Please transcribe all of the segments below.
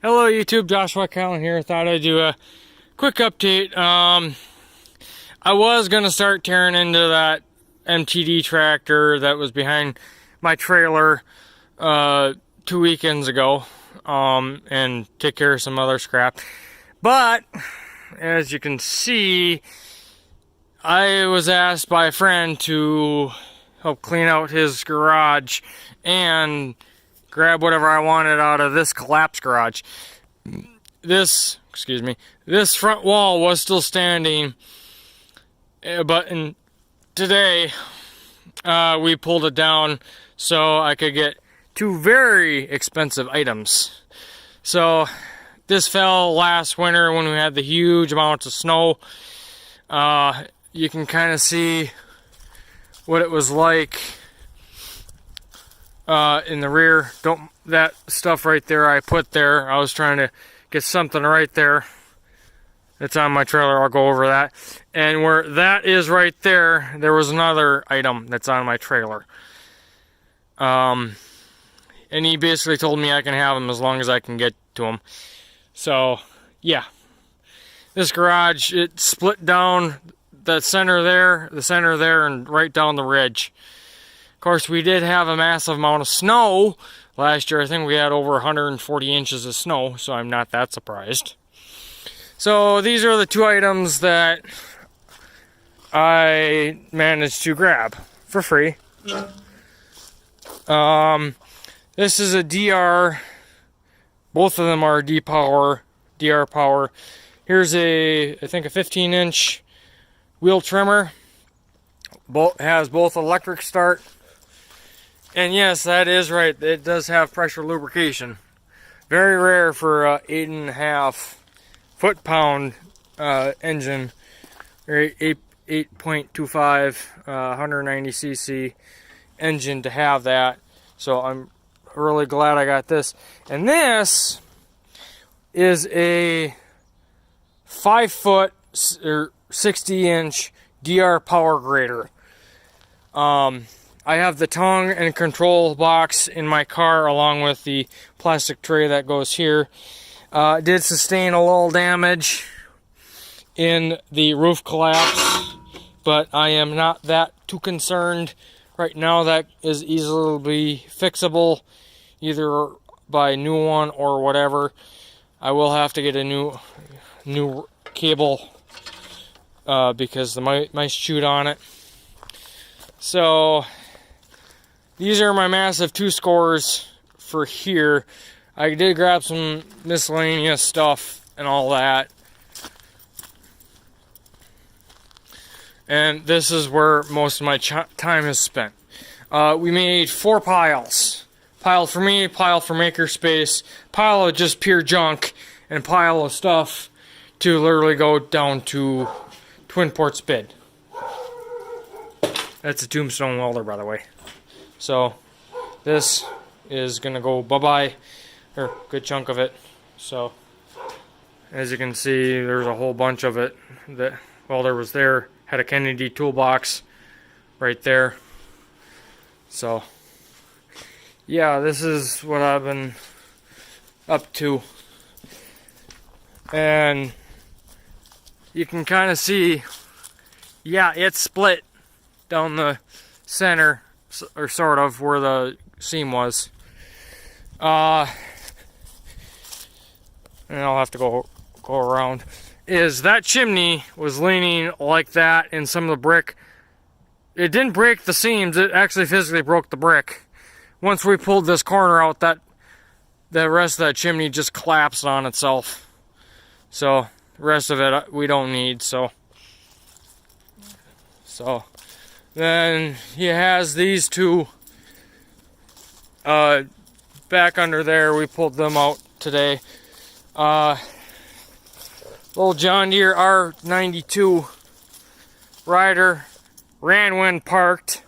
Hello YouTube, Joshua Callan here. Thought I'd do a quick update. I was going to start tearing into that MTD tractor that was behind my trailer 2 weekends ago and take care of some other scrap. But, as you can see, I was asked by a friend to help clean out his garage and grab whatever I wanted out of this collapsed garage. This front wall was still standing, but today we pulled it down so I could get two very expensive items. So this fell last winter when we had the huge amounts of snow. You can kind of see what it was like in the rear. That stuff right there I put there, I was trying to get something right there. It's on my trailer, I'll go over that. And where that is right there, there was another item that's on my trailer. And he basically told me I can have them as long as I can get to them. So, yeah. This garage, it split down the center there, and right down the ridge. Of course, we did have a massive amount of snow last year. I think we had over 140 inches of snow, so I'm not that surprised. So these are the two items that I managed to grab for free. This is a DR. Both of them are DR power. Here's I think a 15-inch wheel trimmer. Has both electric start. And yes, that is right. It does have pressure lubrication. Very rare for a 8.5 foot-pound engine, or 8.25 190cc engine to have that. So I'm really glad I got this. And this is a 5-foot or 60-inch DR power grader. I have the tongue and control box in my car along with the plastic tray that goes here. It did sustain a little damage in the roof collapse, but I am not that too concerned right now. That is easily fixable either by a new one or whatever. I will have to get a new cable because the mice chewed on it. So these are my massive 2 scores for here. I did grab some miscellaneous stuff and all that. And this is where most of my time is spent. We made 4 piles. Pile for me, pile for makerspace, pile of just pure junk, and pile of stuff to literally go down to Twin Ports bid. That's a tombstone welder, by the way. So this is gonna go bye-bye, or a good chunk of it. So as you can see, there's a whole bunch of it. That welder was there, had a Kennedy toolbox right there. So yeah, this is what I've been up to. And you can kind of see, yeah, it's split down the center, or sort of, where the seam was. And I'll have to go around. Is that chimney was leaning like that, and some of the brick, it didn't break the seams, it actually physically broke the brick. Once we pulled this corner out, the rest of that chimney just collapsed on itself. So the rest of it we don't need. So then he has these two back under there. We pulled them out today. Little John Deere R92 rider, ran when parked.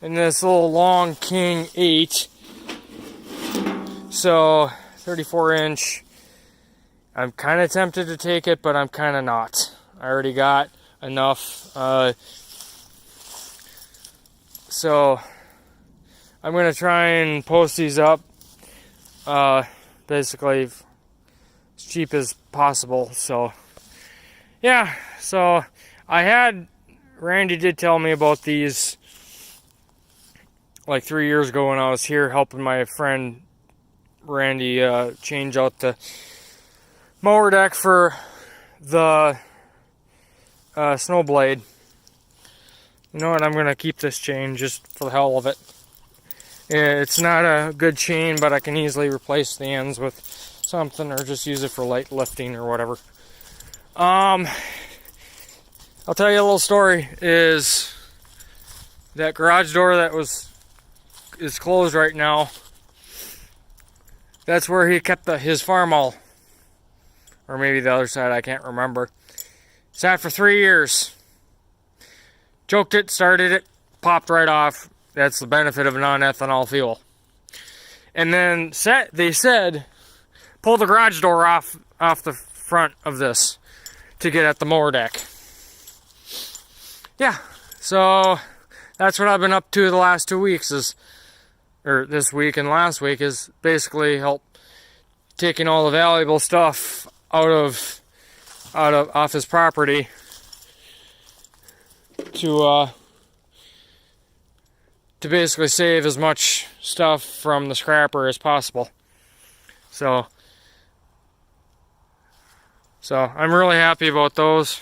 And this little long King 8. So 34-inch. I'm kind of tempted to take it, but I'm kind of not. I already got enough. So I'm going to try and post these up basically as cheap as possible. So yeah, so Randy did tell me about these like 3 years ago when I was here helping my friend Randy change out the mower deck for the snow blade. You know what, I'm gonna keep this chain just for the hell of it. It's not a good chain, but I can easily replace the ends with something or just use it for light lifting or whatever. I'll tell you a little story. Is that garage door that is closed right now, that's where he kept his farmall. Or maybe the other side, I can't remember. Sat for 3 years. Choked it, started it, popped right off. That's the benefit of non-ethanol fuel. And then they said, pull the garage door off the front of this to get at the mower deck. Yeah, so that's what I've been up to the last 2 weeks or this week and last week is basically help taking all the valuable stuff off his property to basically save as much stuff from the scrapper as possible. So I'm really happy about those.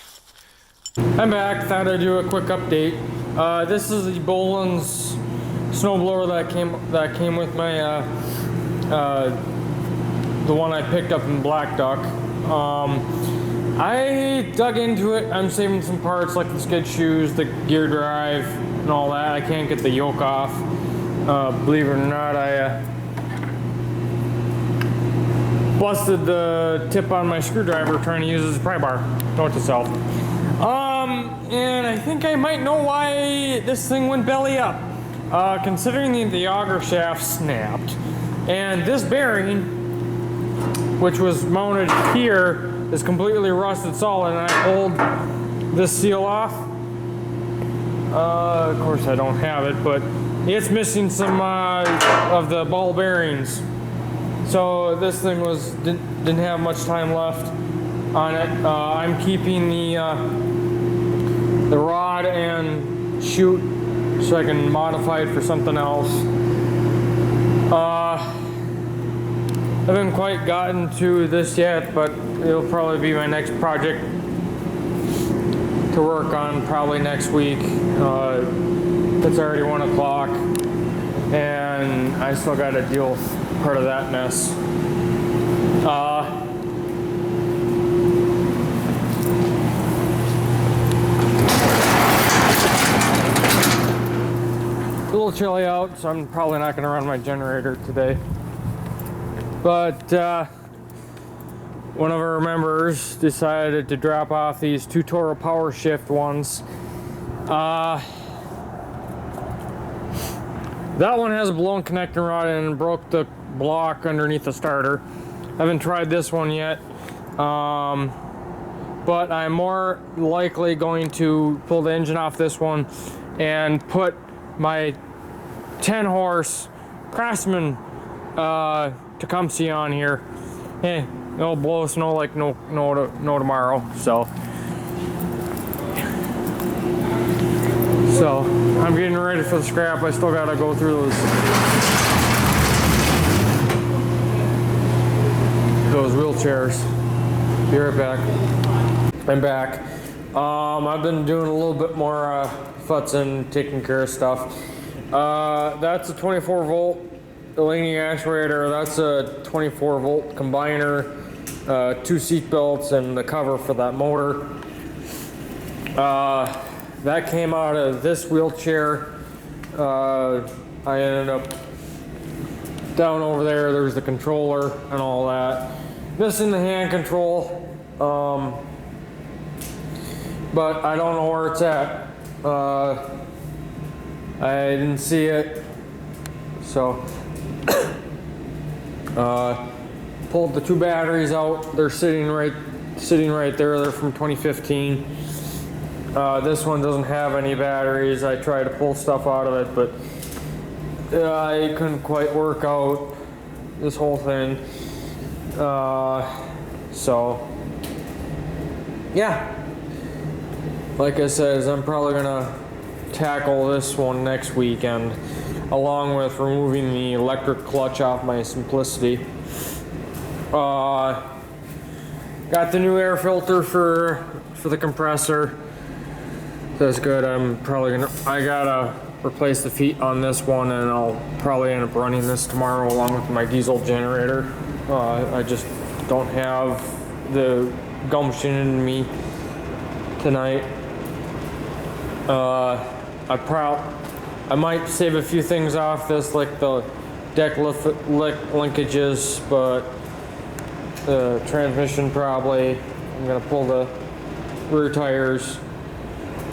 I'm back. Thought I'd do a quick update. This is the Boland's snowblower that came with my the one I picked up in Black Duck. I dug into it. I'm saving some parts like the skid shoes, the gear drive, and all that. I can't get the yoke off. Believe it or not, I busted the tip on my screwdriver trying to use it as a pry bar. Note to self. And I think I might know why this thing went belly up. Considering the auger shaft snapped, and this bearing, which was mounted here, is completely rusted solid, and I pulled this seal off. Of course I don't have it, but it's missing some of the ball bearings. So this thing didn't have much time left on it. I'm keeping the rod and chute so I can modify it for something else. I haven't quite gotten to this yet, but it'll probably be my next project to work on probably next week. It's already 1 o'clock and I still got to deal with part of that mess. A little chilly out, so I'm probably not going to run my generator today. But one of our members decided to drop off these 2 Toro Power Shift ones. That one has a blown connecting rod and broke the block underneath the starter. I haven't tried this one yet, but I'm more likely going to pull the engine off this one and put my 10-horse Craftsman Tecumseh on here. Hey, it'll blow snow like no tomorrow. So I'm getting ready for the scrap. I still gotta go through those wheelchairs. Be right back. I'm back. I've been doing a little bit more futzing, taking care of stuff. That's a 24 volt leaning actuator. That's a 24 volt combiner, 2 seat belts, and the cover for that motor. That came out of this wheelchair. I ended up down over there. There's the controller and all that. Missing the hand control, but I don't know where it's at. I didn't see it, so pulled the 2 batteries out. They're sitting right there. They're from 2015. This one doesn't have any batteries. I tried to pull stuff out of it, but I couldn't quite work out this whole thing. So yeah, like I said, I'm probably gonna tackle this one next weekend, along with removing the electric clutch off my Simplicity. Got the new air filter for the compressor. That's good. I gotta replace the feet on this one, and I'll probably end up running this tomorrow along with my diesel generator. I just don't have the gumption in me tonight. I might save a few things off this, like the deck linkages, but the transmission probably. I'm gonna pull the rear tires.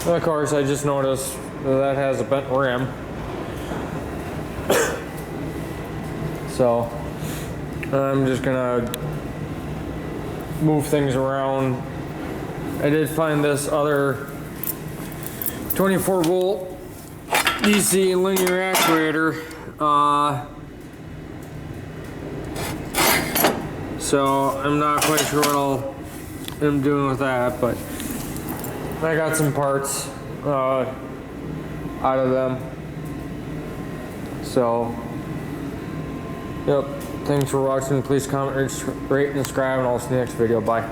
And of course, I just noticed that has a bent rim. So I'm just gonna move things around. I did find this other 24 volt DC linear actuator. So I'm not quite sure what I'm doing with that, but I got some parts out of them. So, yep. Thanks for watching. Please comment, rate, and subscribe, and I'll see you next video. Bye.